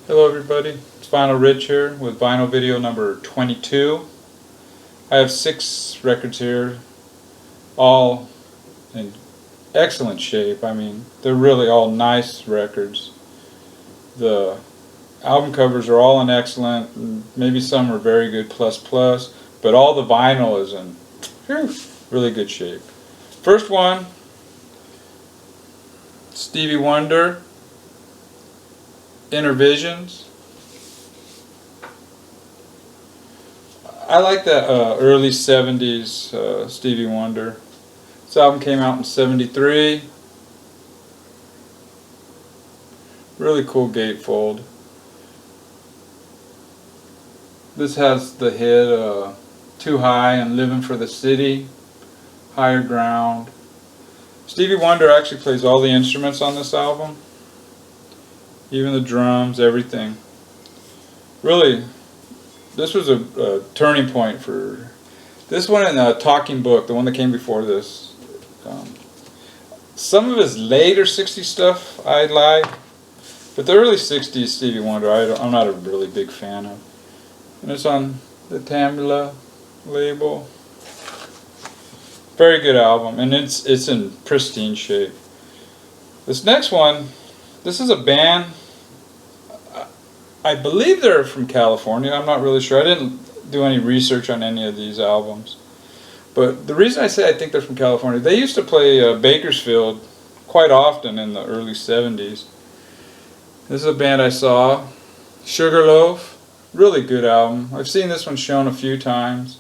Hello everybody, it's Vinyl Rich here with vinyl video number 22. I have 6 records here, all in excellent shape. I mean, they're really all nice records. The album covers are all in excellent, and maybe some are very good plus, but all the vinyl is in really good shape. First one, Stevie Wonder, Innervisions. I like that early 70s Stevie Wonder. This album came out in 73. Really cool gatefold. This has the hit Too High and Living for the City, Higher Ground. Stevie Wonder actually plays all the instruments on this album. Even the drums, everything. Really, this was a turning point for this one in the Talking Book, the one that came before this. Some of his later 60s stuff I like, but the early 60s Stevie Wonder I'm not a really big fan of. And it's on the Tambula label. Very good album, and it's in pristine shape. This next one, this is a band. I believe they're from California. I'm not really sure. I didn't do any research on any of these albums. But the reason I say I think they're from California, they used to play Bakersfield quite often in the early 70s. This is a band I saw, Sugarloaf. Really good album. I've seen this one shown a few times.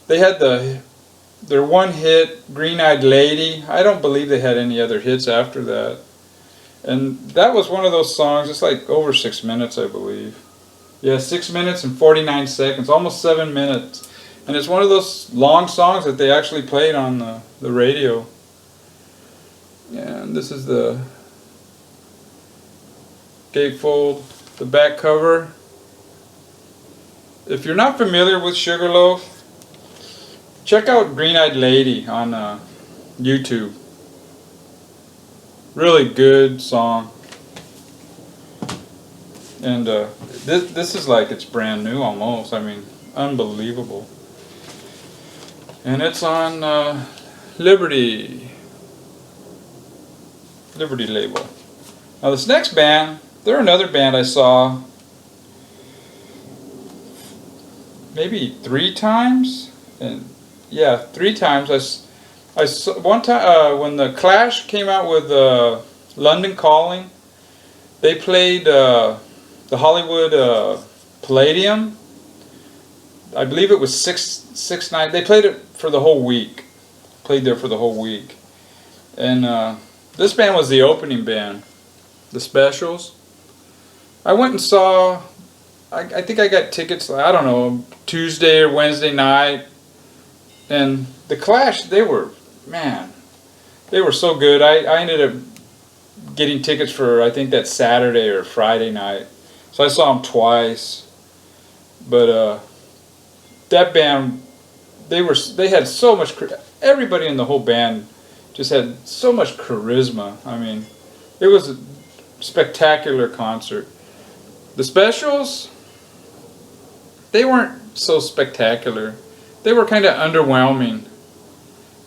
They had their one hit, Green Eyed Lady. I don't believe they had any other hits after that. And that was one of those songs, it's like over 6 minutes, I believe. Yeah, 6 minutes and 49 seconds, almost 7 minutes. And it's one of those long songs that they actually played on the radio. And this is the gatefold, the back cover. If you're not familiar with Sugarloaf, check out Green Eyed Lady on YouTube. Really good song, and this is like it's brand new almost. I mean, unbelievable. And it's on Liberty label. Now this next band, they're another band I saw maybe 3 times, and yeah, 3 times. I saw one time when the Clash came out with London Calling. They played the Hollywood Palladium. I believe it was six nights. They played it for the whole week. Played there for the whole week. And this band was the opening band, the Specials. I went and saw. I think I got tickets. I don't know, Tuesday or Wednesday night. And the Clash, they were so good. I ended up getting tickets for, I think, that Saturday or Friday night. So I saw them twice. But that band, they had so much, everybody in the whole band just had so much charisma. I mean, it was a spectacular concert. The Specials, they weren't so spectacular. They were kind of underwhelming.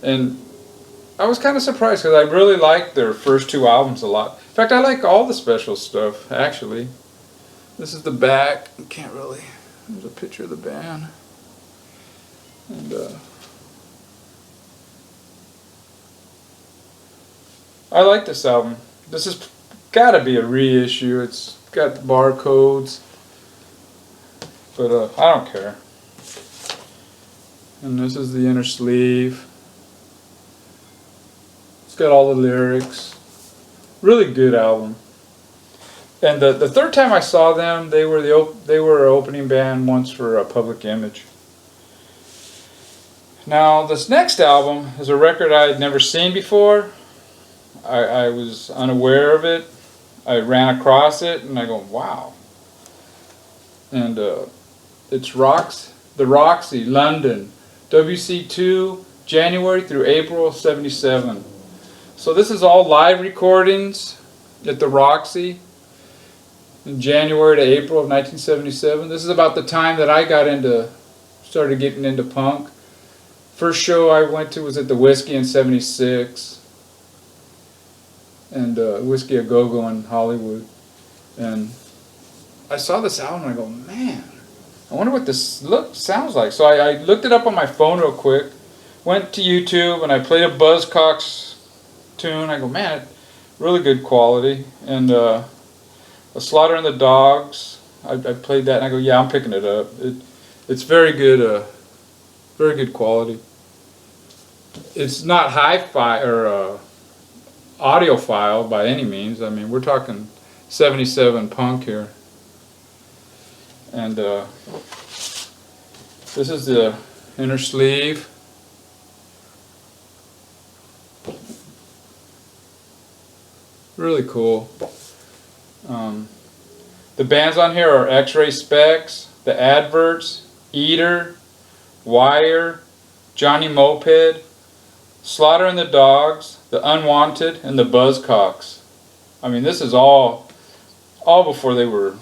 And I was kind of surprised because I really liked their first 2 albums a lot. In fact, I like all the Special stuff, actually. This is the back. You can't really... There's a picture of the band. And I like this album. This has got to be a reissue. It's got barcodes. But I don't care. And this is the inner sleeve. It's got all the lyrics. Really good album. And the third time I saw them, they were an opening band once for Public Image. Now this next album is a record I had never seen before. I was unaware of it. I ran across it and I go, wow. And it's the Roxy, London, WC2, January through April 77. So this is all live recordings at the Roxy. in January to April of 1977. This is about the time that I started getting into punk. First show I went to was at the Whiskey in '76, and Whiskey A Go Go in Hollywood. And I saw this album and I go, man, I wonder what this sounds like. So I looked it up on my phone real quick, went to YouTube, and I played a Buzzcocks tune. I go, man, really good quality. And A Slaughter in the Dogs, I played that and I go, yeah, I'm picking it up. It's very good quality. It's not hi-fi or audiophile by any means. I mean, we're talking 77 punk here. And this is the inner sleeve. Really cool. The bands on here are X-Ray Specs, The Adverts, Eater, Wire, Johnny Moped, Slaughter and the Dogs, The Unwanted, and the Buzzcocks. I mean, this is all before they were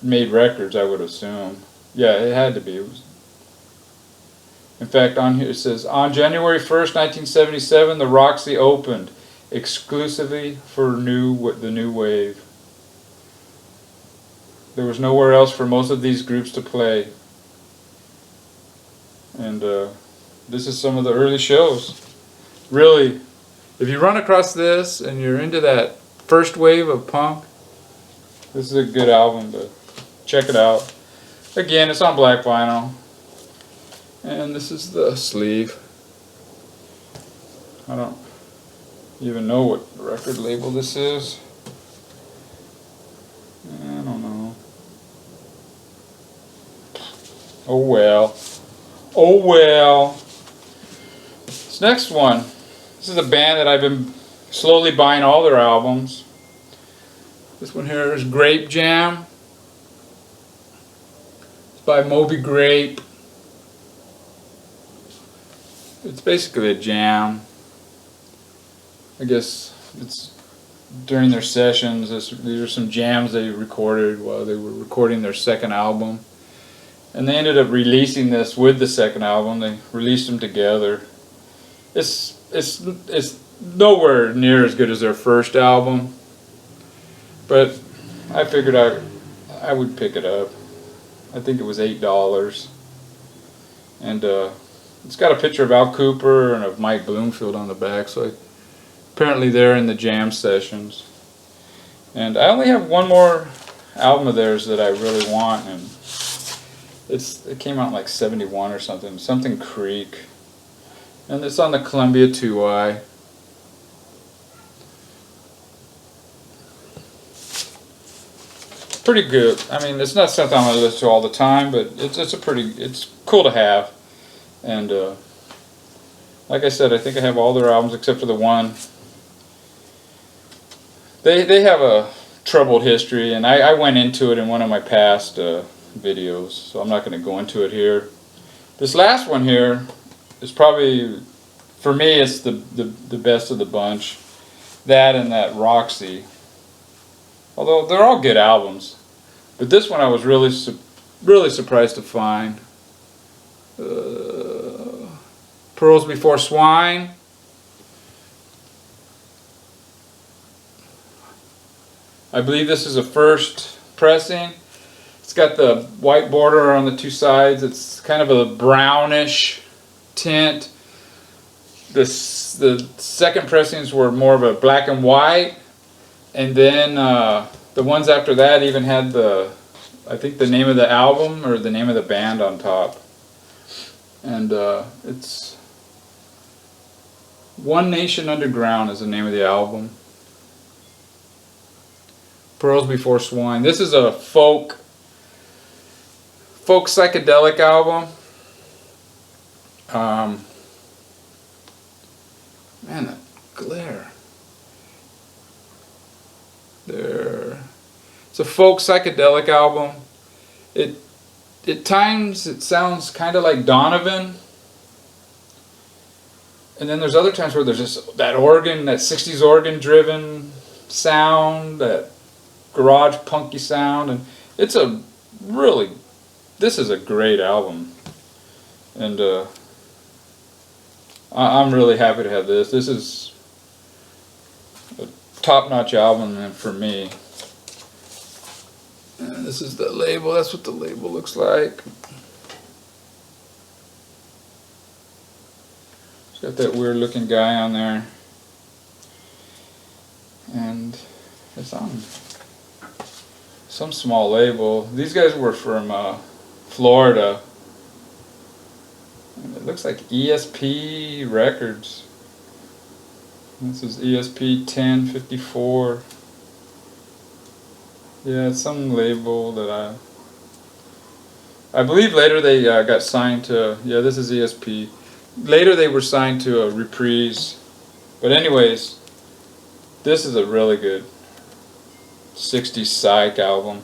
made records, I would assume. Yeah, it had to be. In fact, on here it says, on January 1st, 1977, the Roxy opened exclusively for the new wave. There was nowhere else for most of these groups to play. And this is some of the early shows. Really, if you run across this and you're into that first wave of punk, this is a good album to check it out. Again, it's on black vinyl. And this is the sleeve. I don't even know what record label this is. I don't know. Oh well. Oh well. This next one. This is a band that I've been slowly buying all their albums. This one here is Grape Jam. It's by Moby, Grape. It's basically a jam. I guess it's during their sessions. These are some jams they recorded while they were recording their second album. And they ended up releasing this with the second album. They released them together. It's nowhere near as good as their first album, but I figured I would pick it up. I think it was $8, and it's got a picture of Al Cooper and of Mike Bloomfield on the back. So apparently they're in the jam sessions. And I only have one more album of theirs that I really want, and it came out in like '71 or something Creek. And it's on the Columbia 2i. Pretty good. I mean, it's not something I'm going to listen to all the time, but it's cool to have. And like I said, I think I have all their albums except for the one. They have a troubled history, and I went into it in one of my past videos, so I'm not going to go into it here. This last one here is probably, for me, it's the best of the bunch. That and that Roxy. Although they're all good albums, but this one I was really surprised to find. Pearls Before Swine. I believe this is a first pressing. It's got the white border on the two sides. It's kind of a brownish tint. The second pressings were more of a black and white, and then the ones after that even had I think the name of the album or the name of the band on top. And it's One Nation Underground is the name of the album. Pearls Before Swine. This is a folk psychedelic album. Man, that glare. There. It's a folk psychedelic album. At times it sounds kind of like Donovan. And then there's other times where there's just that organ, that 60s organ driven sound, that garage punky sound, and it's a really, this is a great album, and I'm really happy to have this. This is a top-notch album for me. And this is the label. That's what the label looks like. It's got that weird looking guy on there. And it's on some small label. These guys were from Florida. And it looks like ESP Records. This is ESP 1054. Yeah, it's some label that I believe later they got signed to, yeah, this is ESP. Later they were signed to a Reprise. But anyways, this is a really good 60s psych album.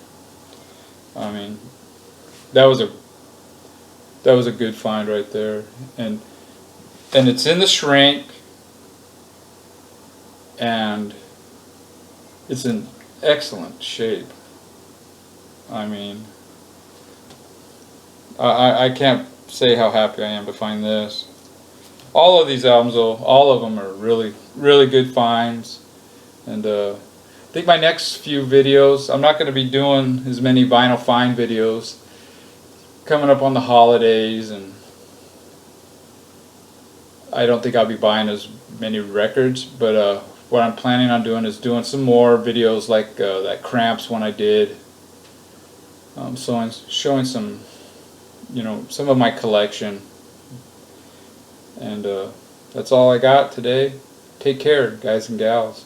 I mean, that was a good find right there. And it's in the shrink, and it's in excellent shape. I mean, I can't say how happy I am to find this. All of these albums, though, all of them are really, really good finds. And I think my next few videos, I'm not going to be doing as many vinyl find videos. Coming up on the holidays, and I don't think I'll be buying as many records, but what I'm planning on doing is doing some more videos like that Cramps one I did, showing some, you know, some of my collection. And that's all I got today. Take care, guys and gals.